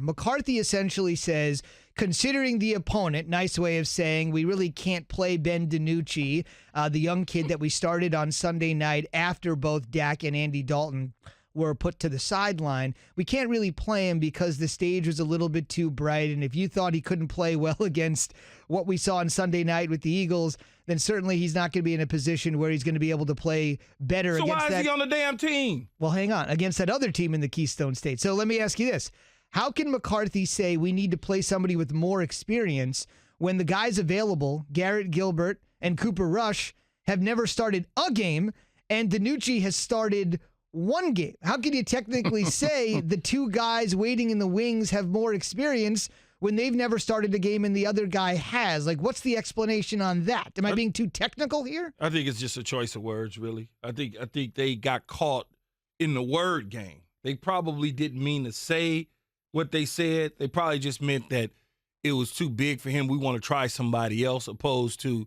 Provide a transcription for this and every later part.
McCarthy essentially says, considering the opponent, nice way of saying we really can't play Ben DiNucci, the young kid that we started on Sunday night after both Dak and Andy Dalton were put to the sideline. We can't really play him because the stage was a little bit too bright, and if you thought he couldn't play well against what we saw on Sunday night with the Eagles, then certainly he's not going to be in a position where he's going to be able to play better against that. So why is he on the damn team? Well, hang on. Against that other team in the Keystone State. So let me ask you this. How can McCarthy say we need to play somebody with more experience when the guys available, Garrett Gilbert and Cooper Rush, have never started a game, and DiNucci has started one game? How can you technically say the two guys waiting in the wings have more experience when they've never started a game and the other guy has? Like, what's the explanation on that? Am I being too technical here? I think it's just a choice of words, really. I think they got caught in the word game. They probably didn't mean to say what they said. They probably just meant that it was too big for him. We want to try somebody else, opposed to,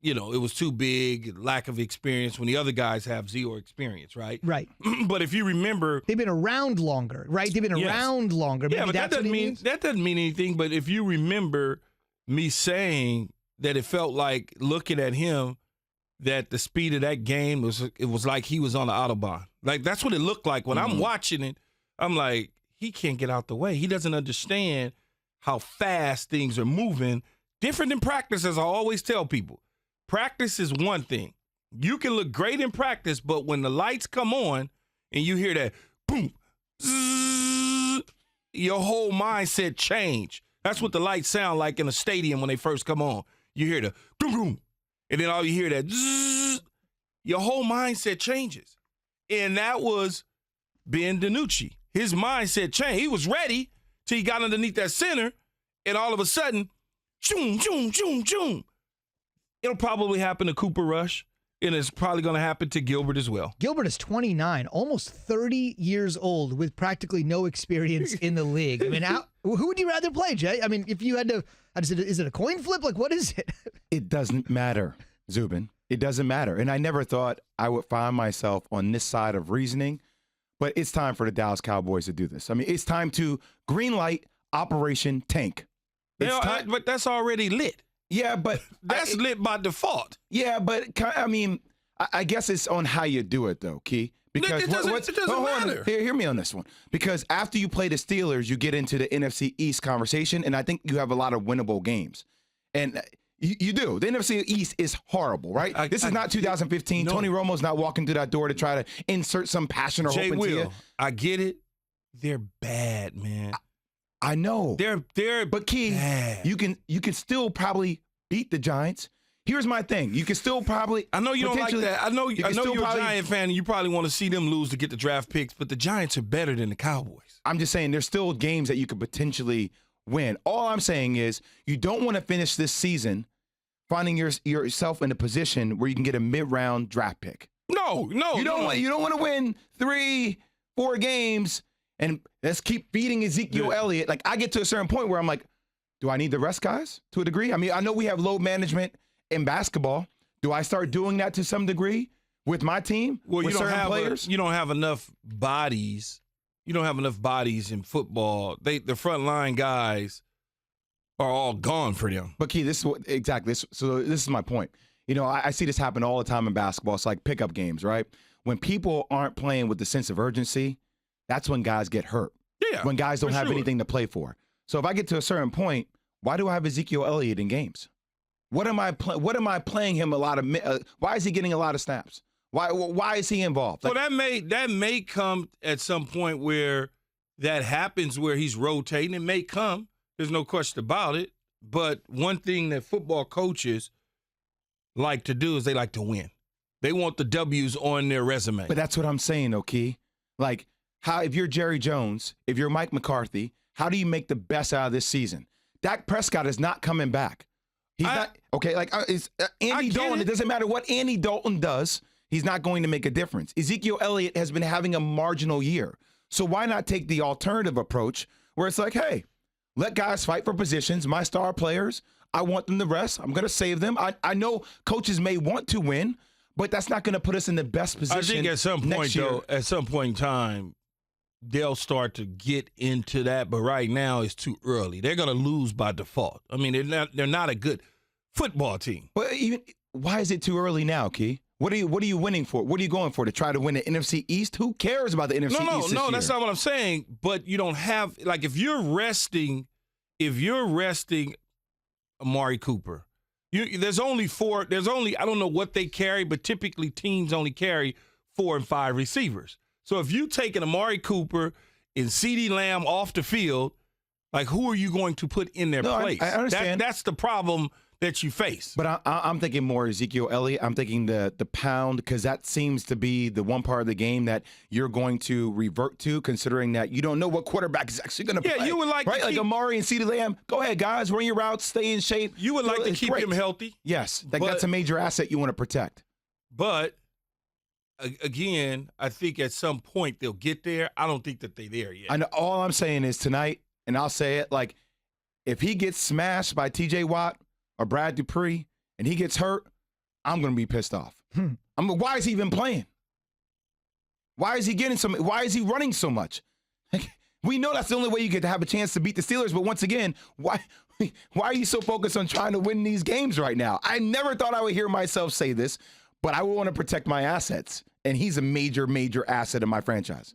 it was too big, lack of experience, when the other guys have zero experience, right? Right. But if you remember, they've been around longer, right? They've been around longer. Yeah, maybe but that doesn't mean anything. But if you remember me saying that it felt like, looking at him, that the speed of that game was like he was on the Autobahn. Like, that's what it looked like when I'm watching it. I'm like, he can't get out the way. He doesn't understand how fast things are moving. Different than practice, as I always tell people. Practice is one thing. You can look great in practice, but when the lights come on and you hear that boom, zzz, your whole mindset change. That's what the lights sound like in a stadium when they first come on. You hear the boom, boom, and then all you hear that zzz, your whole mindset changes. And that was Ben DiNucci. His mindset changed. He was ready till he got underneath that center, and all of a sudden, zoom, zoom, zoom, zoom. It'll probably happen to Cooper Rush, and it's probably going to happen to Gilbert as well. Gilbert is 29, almost 30 years old, with practically no experience in the league. I mean, who would you rather play, Jay? I mean, if you had to, is it a coin flip? Like, what is it? It doesn't matter, Zubin. It doesn't matter. And I never thought I would find myself on this side of reasoning, but it's time for the Dallas Cowboys to do this. I mean, it's time to greenlight Operation Tank. But that's already lit. Yeah, but that's lit by default. Yeah, but I mean, I guess it's on how you do it, though, Key. Because it doesn't matter. Hear me on this one. Because after you play the Steelers, you get into the NFC East conversation, and I think you have a lot of winnable games. And you do. The NFC East is horrible, right? This is not 2015. No. Tony Romo's not walking through that door to try to insert some passion or hope into you. I get it. They're bad, man. I know. They're but Key, bad. you can still probably beat the Giants. Here's my thing. You can still probably I know you don't like that. I know you're a Giant fan and you probably want to see them lose to get the draft picks, but the Giants are better than the Cowboys. I'm just saying there's still games that you could potentially win. All I'm saying is you don't want to finish this season finding yourself in a position where you can get a mid-round draft pick. No. You don't want to win 3-4 games and let's keep feeding Ezekiel Elliott. Like, I get to a certain point where I'm like, do I need the rest guys to a degree? I mean, I know we have load management in basketball. Do I start doing that to some degree with my team? Well, with certain players? You don't have enough bodies. You don't have enough bodies in football. The front line guys are all gone for them. But Key, this is my point. You know, I see this happen all the time in basketball. It's like pickup games, right? When people aren't playing with the sense of urgency, that's when guys get hurt. Yeah, when guys don't have anything to play for. So if I get to a certain point, why do I have Ezekiel Elliott in games? What am I playing him a lot of? Why is he getting a lot of snaps? Why is he involved? Well, that may come at some point where that happens, where he's rotating. It may come. There's no question about it. But one thing that football coaches like to do is they like to win. They want the W's on their resume. But that's what I'm saying, O'Key. Like, if you're Jerry Jones, if you're Mike McCarthy, how do you make the best out of this season? Dak Prescott is not coming back. He's not okay. Like, it's Andy Dalton. It doesn't matter what Andy Dalton does. He's not going to make a difference. Ezekiel Elliott has been having a marginal year. So why not take the alternative approach where it's like, hey, let guys fight for positions. My star players, I want them to rest. I'm going to save them. I know coaches may want to win, but that's not going to put us in the best position. I think at some point, though, at some point in time, they'll start to get into that. But right now, it's too early. They're going to lose by default. I mean, they're not a good football team. But even why is it too early now, Key? What are you winning for? What are you going for? To try to win the NFC East? Who cares about the NFC East this year? No, that's not what I'm saying. But you don't have, like, if you're resting Amari Cooper, there's only, I don't know what they carry, but typically teams only carry 4 and 5 receivers. So if you take an Amari Cooper and CeeDee Lamb off the field, like, who are you going to put in their place? I understand. That's the problem that you face. But I'm thinking more Ezekiel Elliott. I'm thinking the pound, because that seems to be the one part of the game that you're going to revert to, considering that you don't know what quarterback is actually going to play. Yeah, you would like right? to like Amari and CeeDee Lamb. Go ahead, guys. Run your routes. Stay in shape. You would like to keep him healthy. Yes. That's a major asset you want to protect. But, again, I think at some point they'll get there. I don't think that they're there yet. I know, all I'm saying is tonight, and I'll say it, like, if he gets smashed by T.J. Watt or Brad Dupree, and he gets hurt, I'm going to be pissed off. Why is he even playing? Why is he why is he running so much? Like, we know that's the only way you get to have a chance to beat the Steelers, but once again, why are you so focused on trying to win these games right now? I never thought I would hear myself say this, but I want to protect my assets, and he's a major, major asset in my franchise.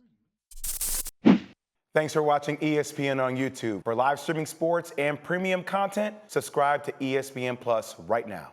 Thanks for watching ESPN on YouTube. For live streaming sports and premium content, subscribe to ESPN Plus right now.